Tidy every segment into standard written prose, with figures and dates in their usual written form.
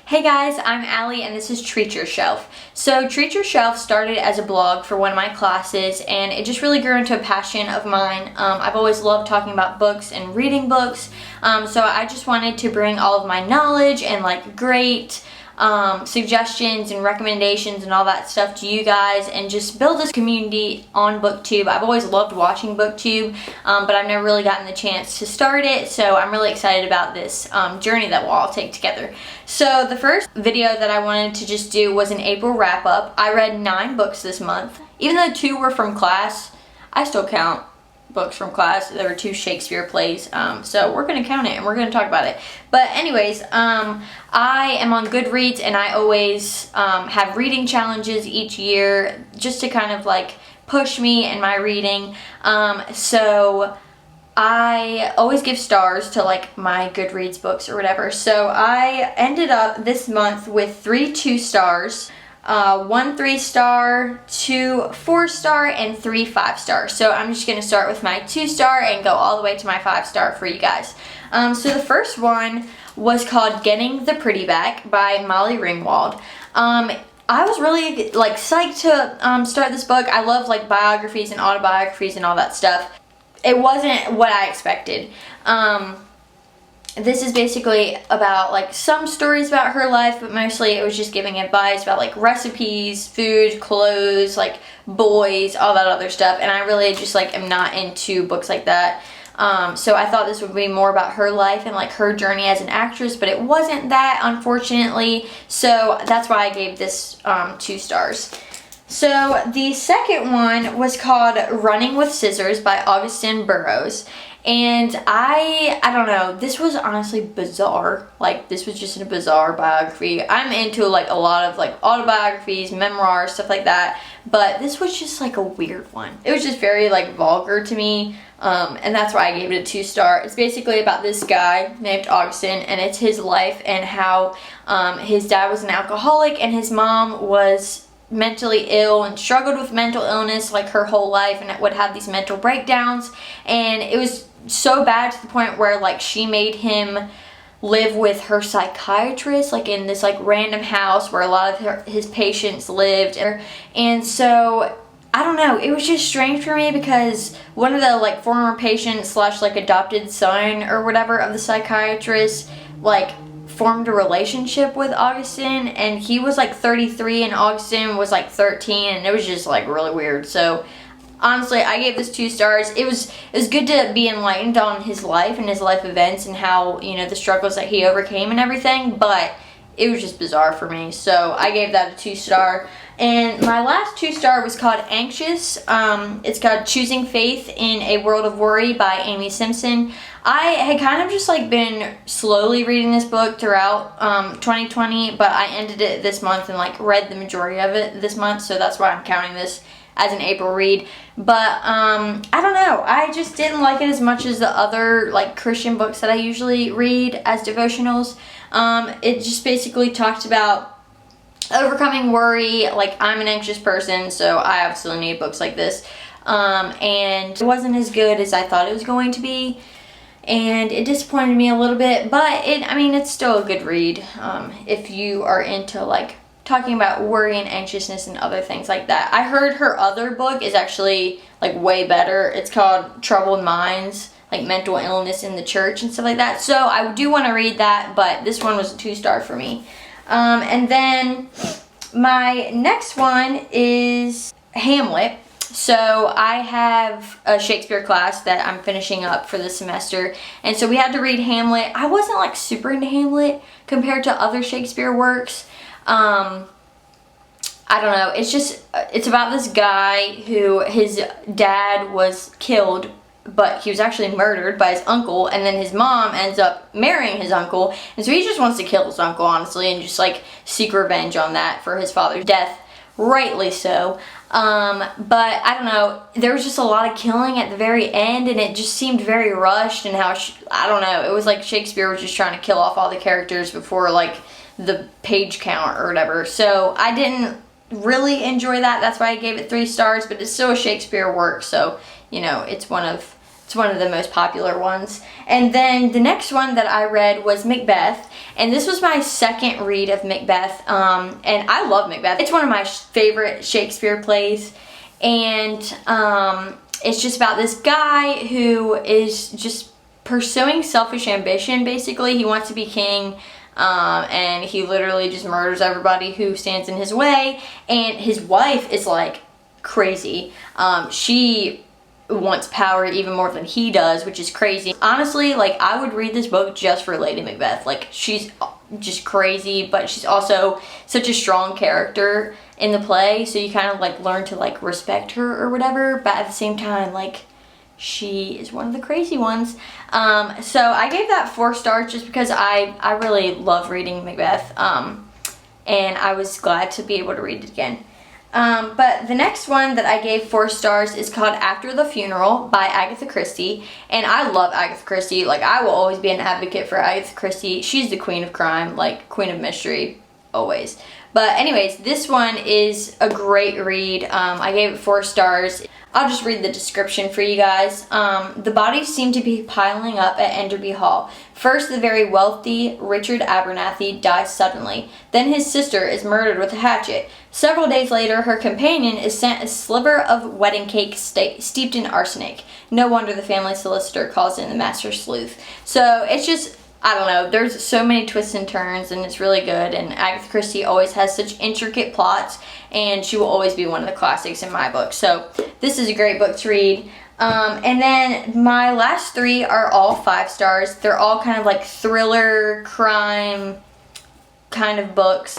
Hey guys, I'm Allie and this is Treat Your Shelf. So Treat Your Shelf started as a blog for one of my classes and it just really grew into a passion of mine. I've always loved talking about books and reading books, so I just wanted to bring all of my knowledge and great suggestions and recommendations and all that stuff to you guys and just build this community on BookTube. I've always loved watching BookTube, but I've never really gotten the chance to start it, so I'm really excited about this journey that we'll all take together. So the first video that I wanted to just do was an April wrap-up. I read 9 books this month. Even though 2 were from class, I still count books from class. There were 2 Shakespeare plays, so we're going to count it and we're going to talk about it. But anyways, I am on Goodreads and I always have reading challenges each year just to kind of push me in my reading. So I always give stars to my Goodreads books or whatever. So I ended up this month with 3 2-stars. 1 3-star, 2 4-star, and 3 5-star. So I'm just going to start with my 2-star and go all the way to my 5-star for you guys. So the first one was called Getting the Pretty Back by Molly Ringwald. I was really psyched to start this book. I love biographies and autobiographies and all that stuff. It wasn't what I expected. This is basically about some stories about her life, but mostly it was just giving advice about recipes, food, clothes, boys, all that other stuff. And I really just am not into books like that. So I thought this would be more about her life and her journey as an actress, but it wasn't that, unfortunately. So that's why I gave this 2 stars. So the second one was called Running with Scissors by Augustin Burroughs. And I don't know, this was honestly bizarre. This was just a bizarre biography. I'm into a lot of autobiographies, memoirs, stuff like that. But this was just a weird one. It was just very vulgar to me. And that's why I gave it a 2-star. It's basically about this guy named Augustin, and it's his life and how his dad was an alcoholic and his mom was mentally ill and struggled with mental illness her whole life and would have these mental breakdowns. And it was so bad to the point where she made him live with her psychiatrist in this random house where a lot of his patients lived. And so I don't know, it was just strange for me because one of the former patients slash adopted son or whatever of the psychiatrist formed a relationship with Augustin, and he was 33 and Augustin was 13, and it was just really weird. So honestly, I gave this 2 stars. It was good to be enlightened on his life and his life events and how, the struggles that he overcame and everything, but it was just bizarre for me. So I gave that a 2-star. And my last 2-star was called Anxious. It's called Choosing Faith in a World of Worry by Amy Simpson. I had kind of just been slowly reading this book throughout 2020, but I ended it this month and read the majority of it this month, so that's why I'm counting this as an April read. But I don't know, I just didn't like it as much as the other Christian books that I usually read as devotionals. It just basically talked about overcoming worry. I'm an anxious person, so I absolutely need books like this. And it wasn't as good as I thought it was going to be, and it disappointed me a little bit, but it's still a good read if you are into talking about worry and anxiousness and other things like that. I heard her other book is actually way better. It's called Troubled Minds, mental illness in the church and stuff like that. So I do want to read that, but this one was a 2-star for me. And then my next one is Hamlet. So I have a Shakespeare class that I'm finishing up for the semester, and so we had to read Hamlet. I wasn't super into Hamlet compared to other Shakespeare works. I don't know, it's about this guy who his dad was killed, but he was actually murdered by his uncle, and then his mom ends up marrying his uncle, and so he just wants to kill his uncle, honestly, and just seek revenge on that for his father's death, rightly so. But I don't know, there was just a lot of killing at the very end, and it just seemed very rushed, and how I don't know, it was Shakespeare was just trying to kill off all the characters before the page count or whatever. So I didn't really enjoy that. That's why I gave it 3 stars, but it's still a Shakespeare work, so it's one of It's one of the most popular ones. And then the next one that I read was Macbeth. And this was my second read of Macbeth. And I love Macbeth. It's one of my favorite Shakespeare plays. And it's just about this guy who is just pursuing selfish ambition, basically. He wants to be king. And he literally just murders everybody who stands in his way. And his wife is like crazy. She wants power even more than he does, which is crazy. Honestly, like, I would read this book just for Lady Macbeth. Like, she's just crazy, but she's also such a strong character in the play, so you kind of like learn to like respect her or whatever, but at the same time, like, she is one of the crazy ones. So I gave that 4 stars just because I really love reading Macbeth, and I was glad to be able to read it again. But the next one that I gave 4 stars is called After the Funeral by Agatha Christie. And I love Agatha Christie. Like, I will always be an advocate for Agatha Christie. She's the queen of crime, like, queen of mystery, always. But anyways, this one is a great read. I gave it 4 stars. I'll just read the description for you guys. The bodies seem to be piling up at Enderby Hall. First, the very wealthy Richard Abernathy dies suddenly. Then his sister is murdered with a hatchet. Several days later, her companion is sent a sliver of wedding cake steeped in arsenic. No wonder the family solicitor calls in the master sleuth. So it's just, I don't know, there's so many twists and turns, and it's really good. And Agatha Christie always has such intricate plots, and she will always be one of the classics in my book. So this is a great book to read. And then my last 3 are all 5 stars. They're all kind of like thriller, crime kind of books.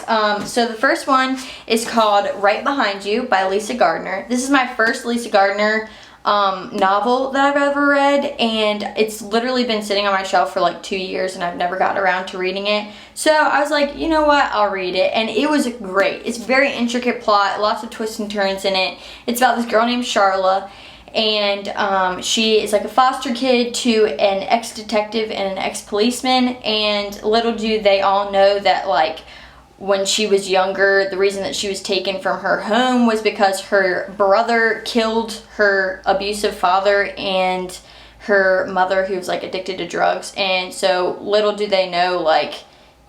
So the first one is called Right Behind You by Lisa Gardner. This is my first Lisa Gardner novel that I've ever read, and it's literally been sitting on my shelf for like 2 years, and I've never gotten around to reading it. So I was like, you know what, I'll read it, and it was great. It's a very intricate plot, lots of twists and turns in it. It's about this girl named Charla, and she is like a foster kid to an ex-detective and an ex-policeman, and little do they all know that, like, when she was younger, the reason that she was taken from her home was because her brother killed her abusive father and her mother, who was like addicted to drugs. And so little do they know, like,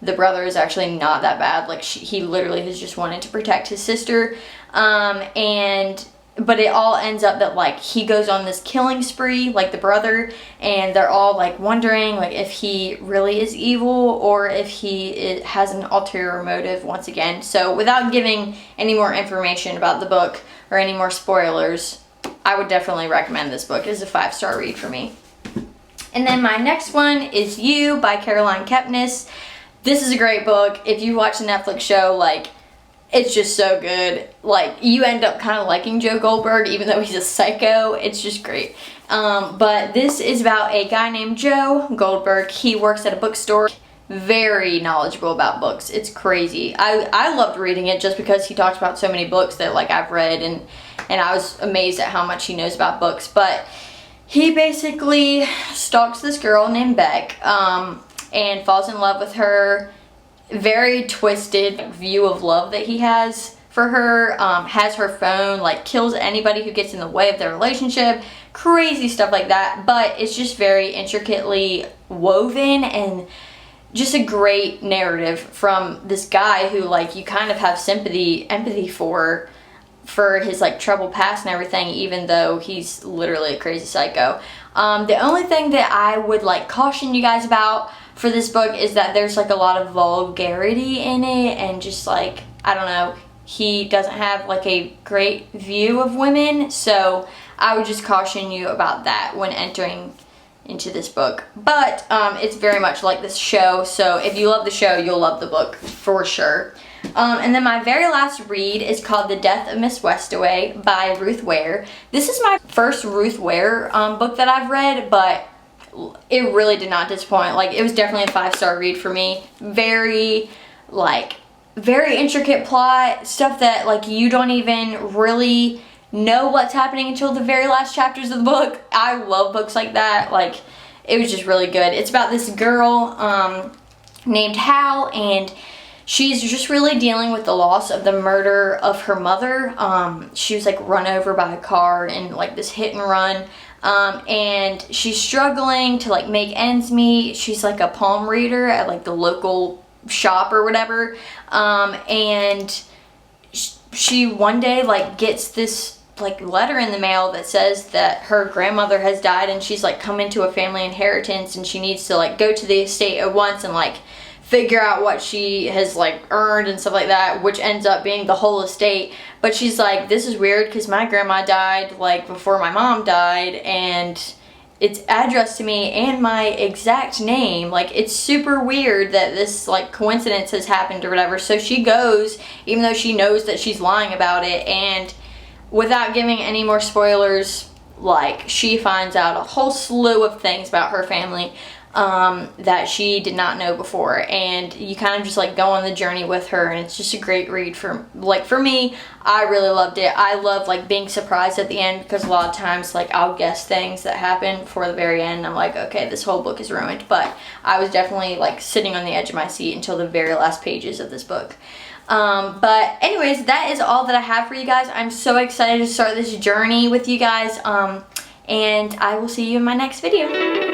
the brother is actually not that bad. Like, he literally has just wanted to protect his sister. But it all ends up that, like, he goes on this killing spree, like the brother, and they're all like wondering, like, if he really is evil or if he has an ulterior motive once again. So without giving any more information about the book or any more spoilers, I would definitely recommend this book. It is a 5-star read for me. And then my next one is You by Caroline Kepnes. This is a great book. If you watch the Netflix show, like, it's just so good. Like, you end up kind of liking Joe Goldberg, even though he's a psycho. It's just great. But this is about a guy named Joe Goldberg. He works at a bookstore. Very knowledgeable about books. It's crazy. I loved reading it just because he talks about so many books that, like, I've read, and I was amazed at how much he knows about books. But he basically stalks this girl named Beck, and falls in love with her. Very twisted view of love that he has for her. Has her phone, like, kills anybody who gets in the way of their relationship. Crazy stuff like that, but it's just very intricately woven, and just a great narrative from this guy who, like, you kind of have empathy for his, like, troubled past and everything, even though he's literally a crazy psycho. The only thing that I would, like, caution you guys about for this book is that there's, like, a lot of vulgarity in it, and just, like, I don't know, he doesn't have, like, a great view of women, so I would just caution you about that when entering into this book. But it's very much like this show, so if you love the show, you'll love the book for sure. And then my very last read is called The Death of Miss Westaway by Ruth Ware. This is my first Ruth Ware book that I've read, but it really did not disappoint. Like, it was definitely a 5-star read for me. Very intricate plot, stuff that, like, you don't even really know what's happening until the very last chapters of the book. I love books like that. Like, it was just really good. It's about this girl named Hal, and she's just really dealing with the loss of the murder of her mother. She was, like, run over by a car in, like, this hit and run. and she's struggling to like make ends meet. She's like a palm reader at like the local shop or whatever, and she one day like gets this like letter in the mail that says that her grandmother has died, and she's like come into a family inheritance, and she needs to like go to the estate at once and like figure out what she has like earned and stuff like that, which ends up being the whole estate. But she's like, this is weird because my grandma died like before my mom died, and it's addressed to me and my exact name. Like, it's super weird that this like coincidence has happened or whatever. So she goes, even though she knows that she's lying about it, and without giving any more spoilers, like, she finds out a whole slew of things about her family that she did not know before, and you kind of just like go on the journey with her, and it's just a great read. For me, I really loved it. I love like being surprised at the end, because a lot of times like I'll guess things that happen before the very end, and I'm like, okay, this whole book is ruined. But I was definitely like sitting on the edge of my seat until the very last pages of this book. But anyways, that is all that I have for you guys. I'm so excited to start this journey with you guys, and I will see you in my next video.